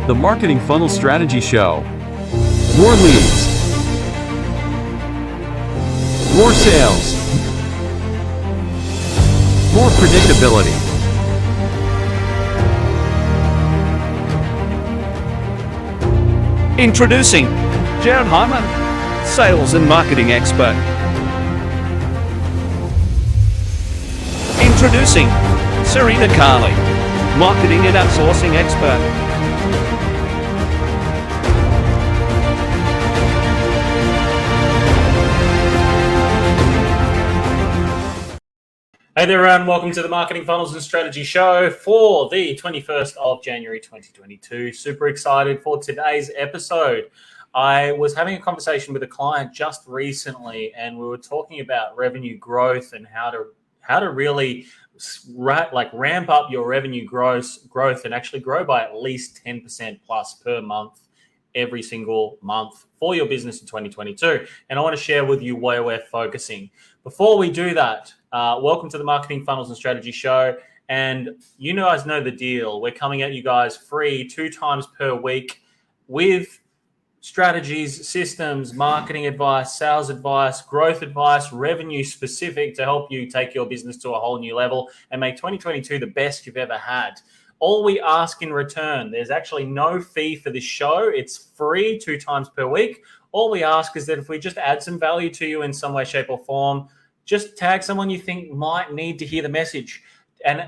The Marketing Funnel Strategy Show. More leads. More sales. More predictability. Introducing Jared Hyman, sales and marketing expert. Introducing Serena Carley, marketing and outsourcing expert. Hey there, everyone. Welcome to the Marketing Funnels and Strategy Show for the 21st of January 2022. Super excited for today's episode. I was having a conversation with a client just recently, and we were talking about revenue growth and how to really ramp up your revenue growth and actually grow by at least 10% plus per month every single month for your business in 2022. And I want to share with you where we're focusing. Before we do that, welcome to the Marketing Funnels and Strategy Show. And you guys know the deal. We're coming at you guys free 2 times per week with strategies, systems, marketing advice, sales advice, growth advice, revenue specific to help you take your business to a whole new level and make 2022 the best you've ever had. All we ask in return, there's actually no fee for this show. It's free 2 times per week. All we ask is that if we just add some value to you in some way, shape, or form, just tag someone you think might need to hear the message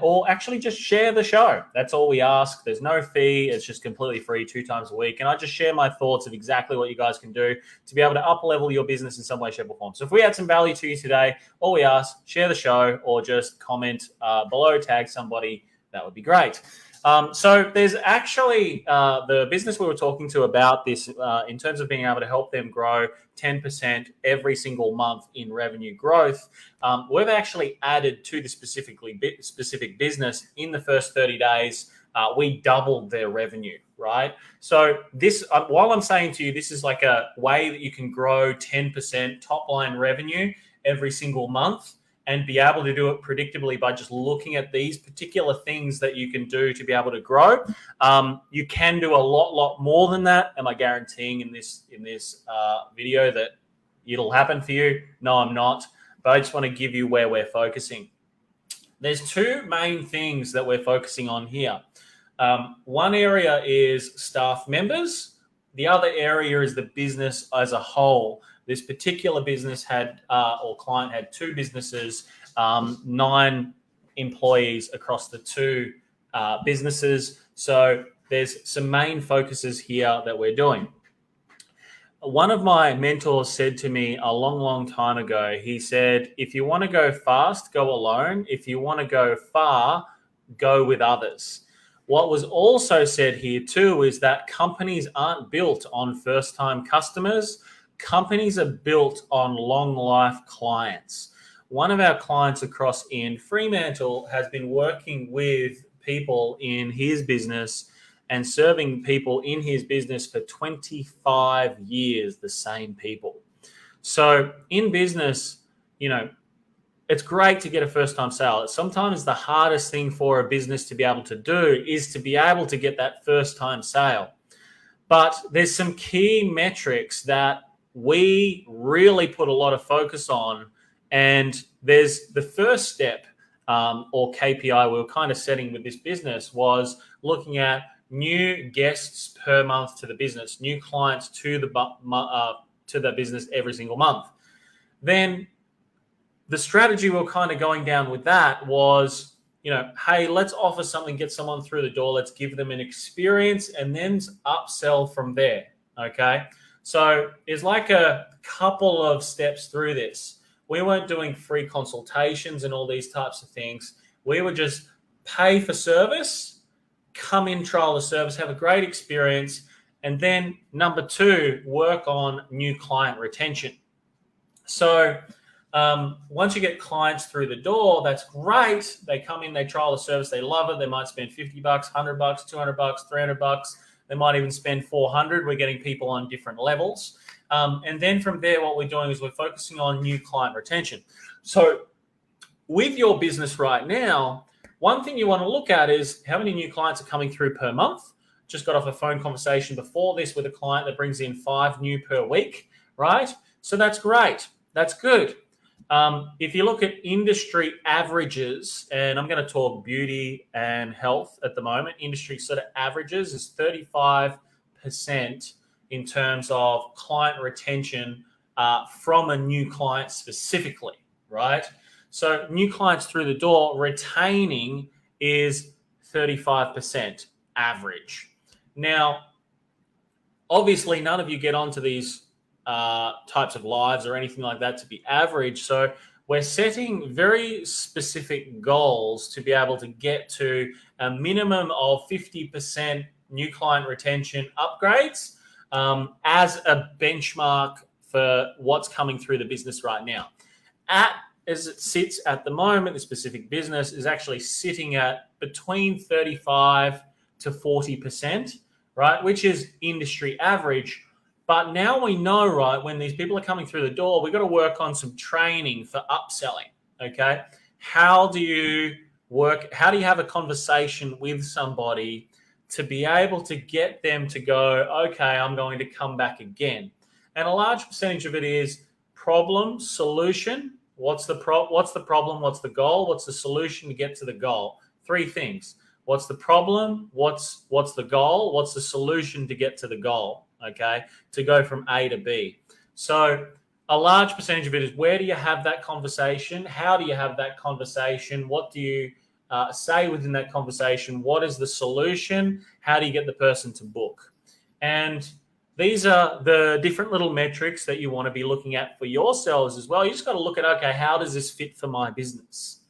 or actually just share the show. That's all we ask. There's no fee. It's just completely free 2 times a week. And I just share my thoughts of exactly what you guys can do to be able to up-level your business in some way, shape, or form. So if we add some value to you today, all we ask, share the show or just comment below, tag somebody. That would be great. So there's actually the business we were talking to about this in terms of being able to help them grow 10% every single month in revenue growth. We've actually added to the specific business in the first 30 days. We doubled their revenue, right? So this, while I'm saying to you, this is like a way that you can grow 10% top line revenue every single month and be able to do it predictably by just looking at these particular things that you can do to be able to grow. You can do a lot more than that. Am I guaranteeing in this video that it'll happen for you? No, I'm not. But I just want to give you where we're focusing. There's 2 main things that we're focusing on here. One area is staff members. The other area is the business as a whole. This particular business client had 2 businesses, 9 employees across the 2 businesses. So there's some main focuses here that we're doing. One of my mentors said to me a long time ago, he said, if you want to go fast, go alone. If you want to go far, go with others. What was also said here too is that companies aren't built on first-time customers. Companies are built on long life clients. One of our clients across in Fremantle has been working with people in his business and serving people in his business for 25 years, the same people. So in business, it's great to get a first-time sale. Sometimes the hardest thing for a business to be able to do is to be able to get that first-time sale. But there's some key metrics that we really put a lot of focus on. And there's the first step or KPI we were kind of setting with this business was looking at new guests per month to the business, new clients to the business every single month. Then the strategy we were kind of going down with that was, hey, let's offer something, get someone through the door. Let's give them an experience and then upsell from there. Okay. So it's like a couple of steps through this. We weren't doing free consultations and all these types of things. We would just pay for service, come in, trial the service, have a great experience. And then number 2, work on new client retention. So once you get clients through the door, that's great. They come in, they trial the service, they love it. They might spend $50, $100, $200, $300. They might even spend $400. We're getting people on different levels. And then from there, what we're doing is we're focusing on new client retention. So with your business right now, one thing you want to look at is how many new clients are coming through per month. just got off a phone conversation before this with a client that brings in 5 new per week, right? So that's great. That's good. If you look at industry averages, and I'm going to talk beauty and health at the moment, industry sort of averages is 35% in terms of client retention from a new client specifically, right? So new clients through the door, retaining is 35% average. Now, obviously, none of you get onto these types of lives or anything like that to be average. So we're setting very specific goals to be able to get to a minimum of 50% new client retention upgrades as a benchmark for what's coming through the business right now. As it sits at the moment, the specific business is actually sitting at between 35 to 40%, right, which is industry average. But now we know, right, when these people are coming through the door, we've got to work on some training for upselling, okay? How do you have a conversation with somebody to be able to get them to go, okay, I'm going to come back again? And a large percentage of it is problem, solution. What's the problem? What's the goal? What's the solution to get to the goal? 3 things. What's the problem? What's the goal? What's the solution to get to the goal? Okay, to go from A to B. So a large percentage of it is, where do you have that conversation? How do you have that conversation? What do you say within that conversation? What is the solution? How do you get the person to book? And these are the different little metrics that you want to be looking at for yourselves as well. You just got to look at, okay, how does this fit for my business?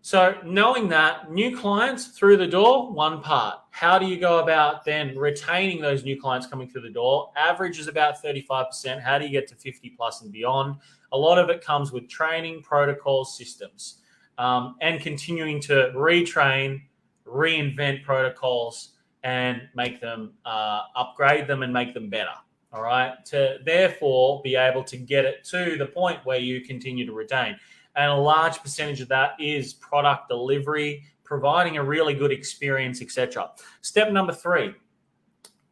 So knowing that, new clients through the door, one part. How do you go about then retaining those new clients coming through the door? Average is about 35%. How do you get to 50 plus and beyond? A lot of it comes with training, protocols, systems, and continuing to retrain, reinvent protocols, and make them, upgrade them and make them better, all right? To therefore be able to get it to the point where you continue to retain. And a large percentage of that is product delivery, providing a really good experience, etc. Step number 3,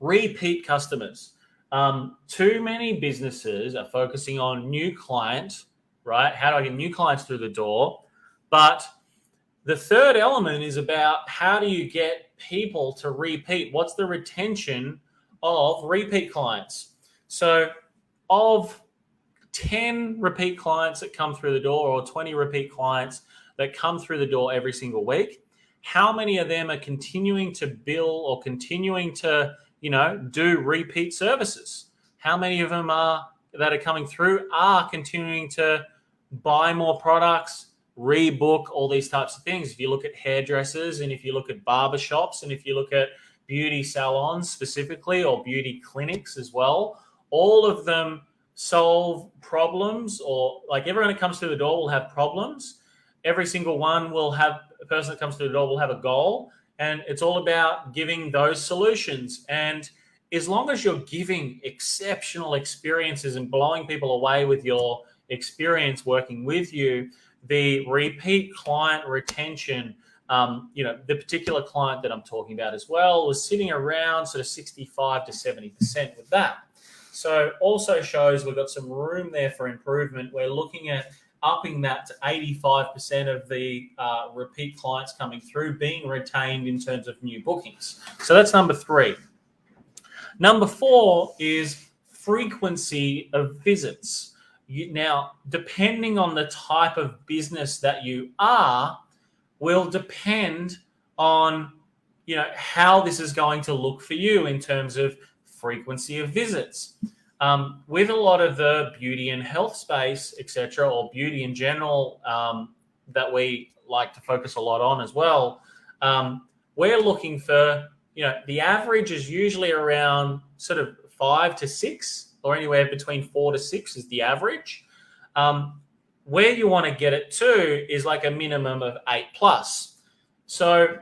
repeat customers. Too many businesses are focusing on new client, right? How do I get new clients through the door? But the third element is about, how do you get people to repeat? What's the retention of repeat clients? So of 10 repeat clients that come through the door, or 20 repeat clients that come through the door every single week, how many of them are continuing to bill or continuing to, do repeat services? How many of them that are coming through are continuing to buy more products, rebook, all these types of things? If you look at hairdressers, and if you look at barbershops, and if you look at beauty salons specifically, or beauty clinics as well, all of them solve problems, or like everyone that comes through the door will have problems. Every single one will have, a person that comes through the door will have a goal, and it's all about giving those solutions. And as long as you're giving exceptional experiences and blowing people away with your experience working with you, the repeat client retention, the particular client that I'm talking about as well, was sitting around sort of 65 to 70% with that. So also shows we've got some room there for improvement. We're looking at upping that to 85% of the repeat clients coming through being retained in terms of new bookings. So that's number 3. Number 4 is frequency of visits. Now, depending on the type of business that you are, will depend on, how this is going to look for you in terms of frequency of visits. With a lot of the beauty and health space, etc., or beauty in general, that we like to focus a lot on as well, we're looking for, the average is usually around sort of 5 to 6, or anywhere between 4 to 6 is the average. Where you want to get it to is like a minimum of 8 plus. So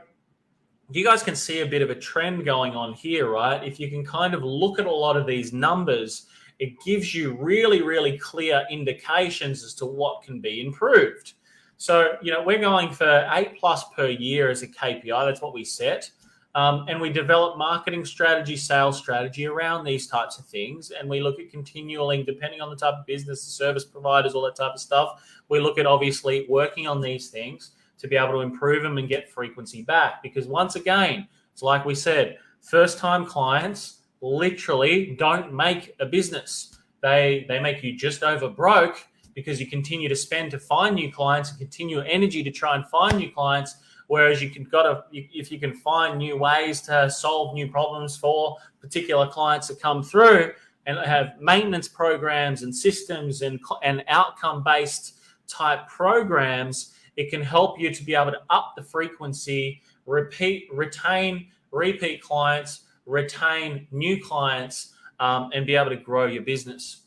you guys can see a bit of a trend going on here, right? If you can kind of look at a lot of these numbers, it gives you really, really clear indications as to what can be improved. So, we're going for 8 plus per year as a KPI. That's what we set. And we develop marketing strategy, sales strategy around these types of things. And we look at continuing, depending on the type of business, the service providers, all that type of stuff. We look at obviously working on these things to be able to improve them and get frequency back. Because once again, it's like we said, first-time clients literally don't make a business. They make you just over broke because you continue to spend to find new clients and continue energy to try and find new clients. Whereas if you can find new ways to solve new problems for particular clients that come through and have maintenance programs and systems and outcome-based type programs, it can help you to be able to up the frequency, retain repeat clients, retain new clients, and be able to grow your business.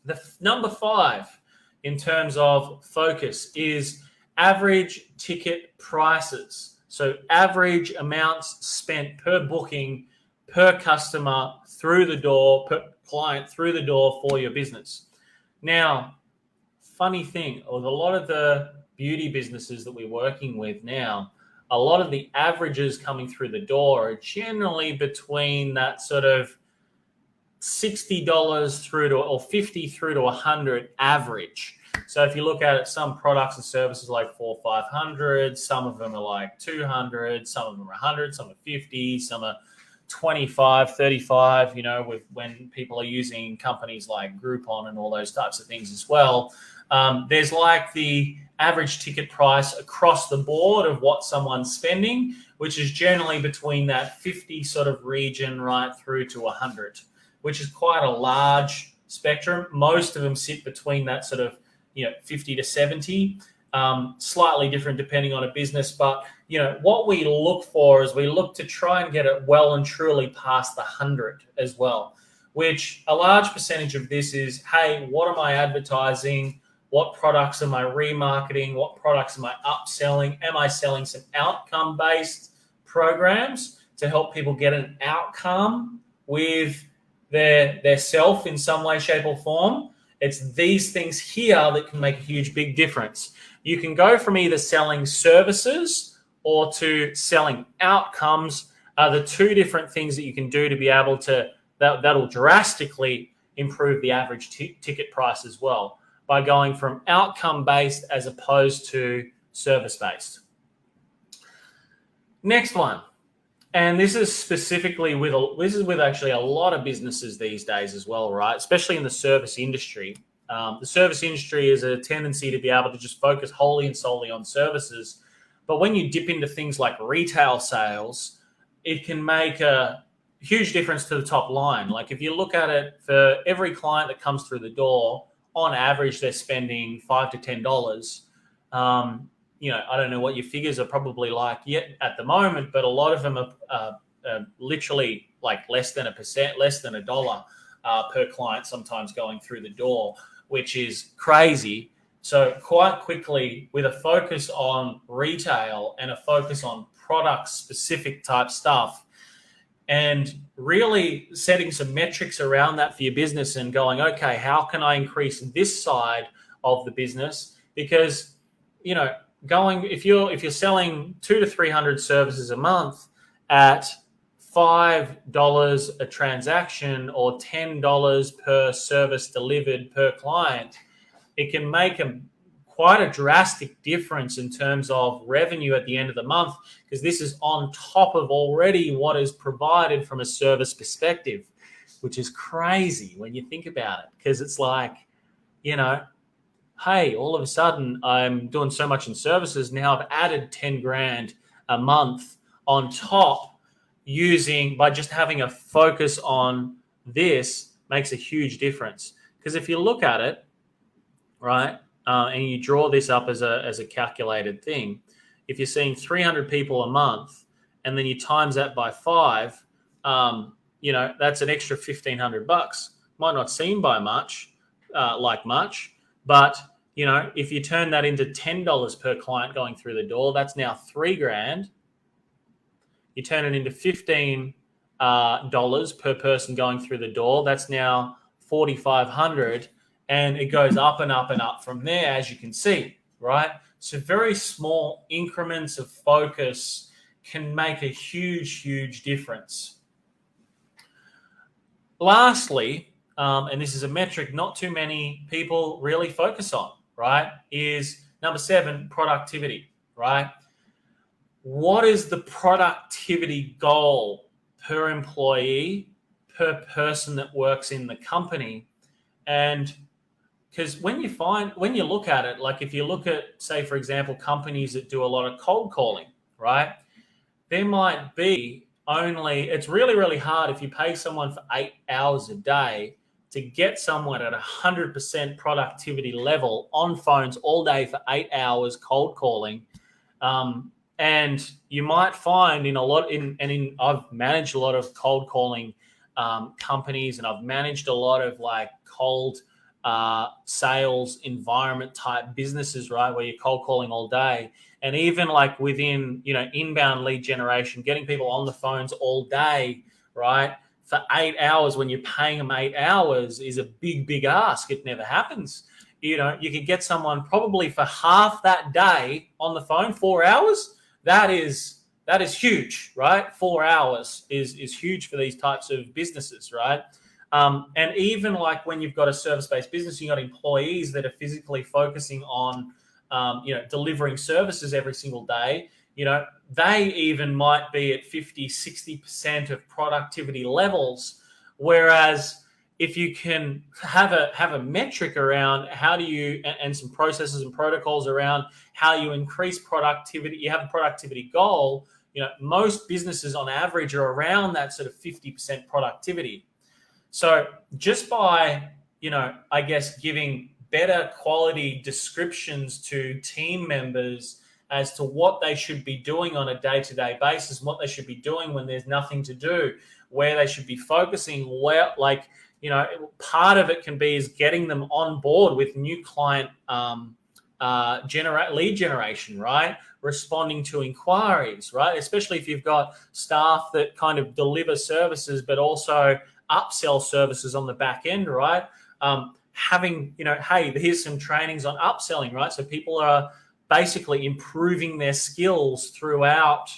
The number 5 in terms of focus is average ticket prices. So average amounts spent per booking, per customer through the door, per client through the door for your business. Now, funny thing, with a lot of the beauty businesses that we're working with now, a lot of the averages coming through the door are generally between that sort of $60 through to, or 50 through to 100 average. So if you look at it, some products and services like 400, 500, some of them are like 200, some of them are 100, some are 50, some are 25, 35, when people are using companies like Groupon and all those types of things as well. There's like the average ticket price across the board of what someone's spending, which is generally between that 50 sort of region right through to 100, which is quite a large spectrum. Most of them sit between that sort of 50 to 70, slightly different depending on a business. But, what we look for is we look to try and get it well and truly past the 100 as well, which a large percentage of this is, hey, what am I advertising? What products am I remarketing? What products am I upselling? Am I selling some outcome-based programs to help people get an outcome with their self in some way, shape, or form? It's these things here that can make a huge, big difference. You can go from either selling services or to selling outcomes. Are the two different things that you can do to be able to, that'll drastically improve the average ticket price as well, by going from outcome-based as opposed to service-based. Next one. And this is specifically with actually a lot of businesses these days as well, right? Especially in the service industry. The service industry is a tendency to be able to just focus wholly and solely on services. But when you dip into things like retail sales, it can make a huge difference to the top line. Like if you look at it, for every client that comes through the door, on average, they're spending $5 to $10. I don't know what your figures are probably like yet at the moment, but a lot of them are literally like less than $1, less than $1 per client sometimes going through the door, which is crazy. So quite quickly, with a focus on retail and a focus on product-specific type stuff, and really setting some metrics around that for your business and going, okay, how can I increase this side of the business? Because, if you're selling 200 to 300 services a month at $5 a transaction or $10 per service delivered per client, it can make quite a drastic difference in terms of revenue at the end of the month, because this is on top of already what is provided from a service perspective, which is crazy when you think about it, because it's like, hey, all of a sudden I'm doing so much in services. Now I've added 10 grand a month on top by just having a focus on this makes a huge difference. Because if you look at it, right, and you draw this up as a calculated thing, if you're seeing 300 people a month and then you times that by 5, that's an extra $1,500. Might not seem much, but if you turn that into $10 per client going through the door, that's now $3 grand. You turn it into $15 per person going through the door, that's now $4,500. And it goes up and up and up from there, as you can see, right? So very small increments of focus can make a huge difference. Lastly, and this is a metric not too many people really focus on, right, is number 7, productivity, right? What is the productivity goal per employee, per person that works in the company? And because when you look at it, like if you look at, say, for example, companies that do a lot of cold calling, right? There might be it's really hard if you pay someone for 8 hours a day to get someone at 100% productivity level on phones all day for 8 hours cold calling. And you might find I've managed a lot of cold calling companies, and I've managed a lot of like cold sales environment type businesses, right, where you're cold calling all day. And even like within, inbound lead generation, getting people on the phones all day, right, for 8 hours when you're paying them 8 hours is a big ask. It never happens. You could get someone probably for half that day on the phone, 4 hours. That is huge, right? 4 hours is huge for these types of businesses, right? And even like when you've got a service-based business, you've got employees that are physically focusing on, delivering services every single day. They even might be at 50, 60% of productivity levels. Whereas if you can have a metric around how do you, and some processes and protocols around how you increase productivity, you have a productivity goal, most businesses on average are around that sort of 50% productivity. So just by, I guess, giving better quality descriptions to team members as to what they should be doing on a day-to-day basis, what they should be doing when there's nothing to do, where they should be focusing, part of it can be is getting them on board with new client lead generation, right? Responding to inquiries, right? Especially if you've got staff that kind of deliver services, but also upsell services on the back end, right? Having, hey, here's some trainings on upselling, right? So people are basically improving their skills throughout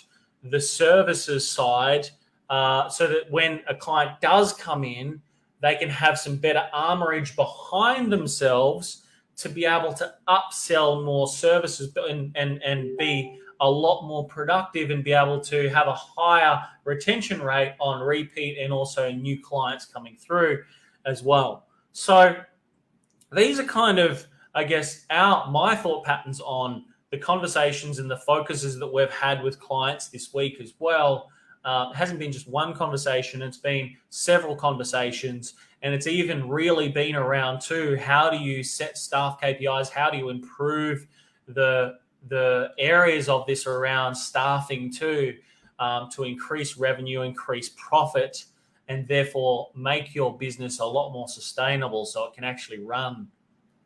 the services side, so that when a client does come in, they can have some better armorage behind themselves to be able to upsell more services and be a lot more productive and be able to have a higher retention rate on repeat and also new clients coming through as well. So these are kind of, I guess, my thought patterns on the conversations and the focuses that we've had with clients this week as well. It hasn't been just one conversation, it's been several conversations, and it's even really been around too, how do you set staff KPIs, how do you improve the areas of this around staffing too, to increase revenue, increase profit, and therefore make your business a lot more sustainable so it can actually run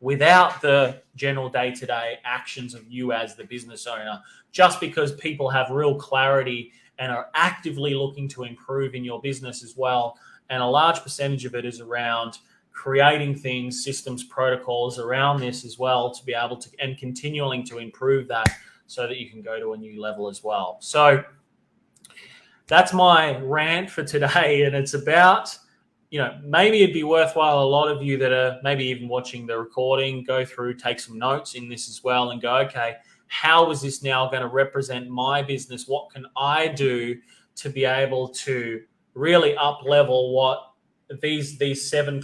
without the general day-to-day actions of you as the business owner, just because people have real clarity and are actively looking to improve in your business as well. And a large percentage of it is around creating things, systems, protocols around this as well, to be able to, and continuing to improve that so that you can go to a new level as well. So that's my rant for today. And it's about, maybe it'd be worthwhile, a lot of you that are maybe even watching the recording, go through, take some notes in this as well and go, okay, how is this now going to represent my business? What can I do to be able to really up level what these 7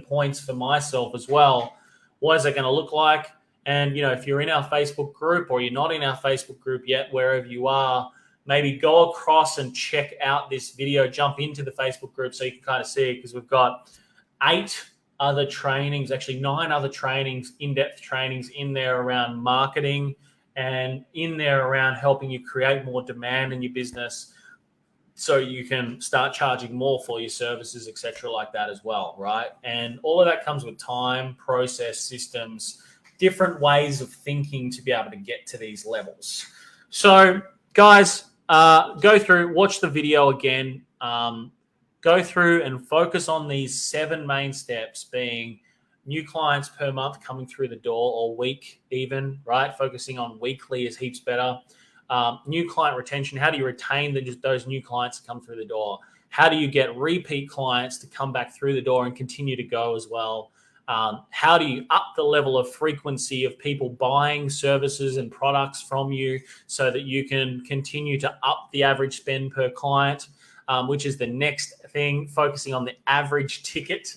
points for myself as well? What is it going to look like? And, if you're in our Facebook group or you're not in our Facebook group yet, wherever you are, maybe go across and check out this video, jump into the Facebook group so you can kind of see it, because we've got 8 other trainings, actually 9 other trainings, in-depth trainings in there around marketing and in there around helping you create more demand in your business so you can start charging more for your services, etc., like that as well, right? And all of that comes with time, process, systems, different ways of thinking to be able to get to these levels. So, guys, go through, watch the video again, go through and focus on these 7 main steps, being new clients per month coming through the door, or week even, right? Focusing on weekly is heaps better. new client retention. How do you retain those new clients that come through the door? How do you get repeat clients to come back through the door and continue to go as well? How do you up the level of frequency of people buying services and products from you so that you can continue to up the average spend per client, which is the next thing, focusing on the average ticket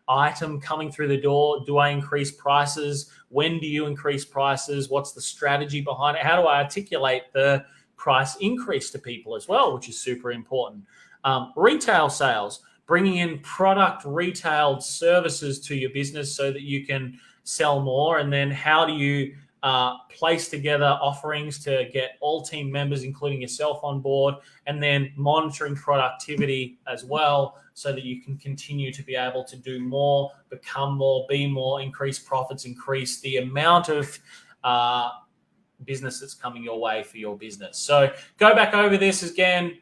item coming through the door. Do I increase prices? When do you increase prices? What's the strategy behind it? How do I articulate the price increase to people as well, which is super important. Retail sales, bringing in product retailed services to your business so that you can sell more. And then how do you place together offerings to get all team members, including yourself, on board, and then monitoring productivity as well so that you can continue to be able to do more, become more, be more, increase profits, increase the amount of business that's coming your way for your business. So go back over this again.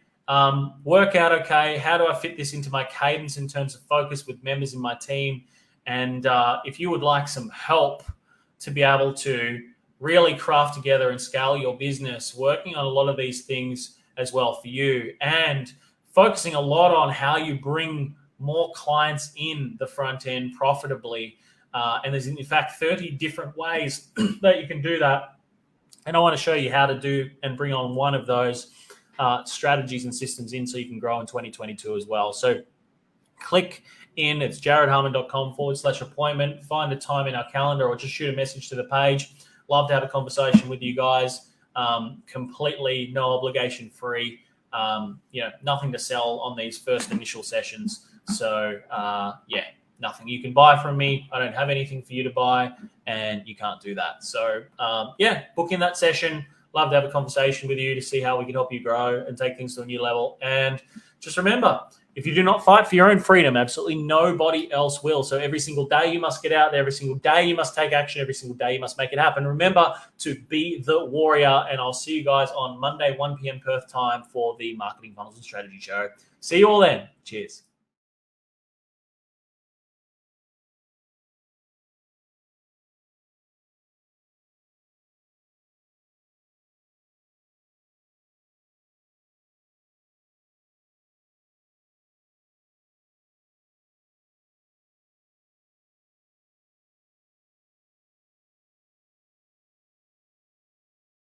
Work out, okay, how do I fit this into my cadence in terms of focus with members in my team? And if you would like some help to be able to really craft together and scale your business, working on a lot of these things as well for you, and focusing a lot on how you bring more clients in the front end profitably. And there's in fact 30 different ways that you can do that. And I want to show you how to do and bring on one of those strategies and systems in so you can grow in 2022 as well. So click in, it's jaredharmon.com/appointment, find a time in our calendar or just shoot a message to the page. Love to have a conversation with you guys. Completely no obligation free. Nothing to sell on these first initial sessions. So nothing you can buy from me. I don't have anything for you to buy, and you can't do that. So book in that session. Love to have a conversation with you to see how we can help you grow and take things to a new level. And just remember, if you do not fight for your own freedom, absolutely nobody else will. So every single day you must get out there. Every single day you must take action. Every single day you must make it happen. Remember to be the warrior. And I'll see you guys on Monday, 1 p.m. Perth time for the Marketing Funnels and Strategy Show. See you all then. Cheers.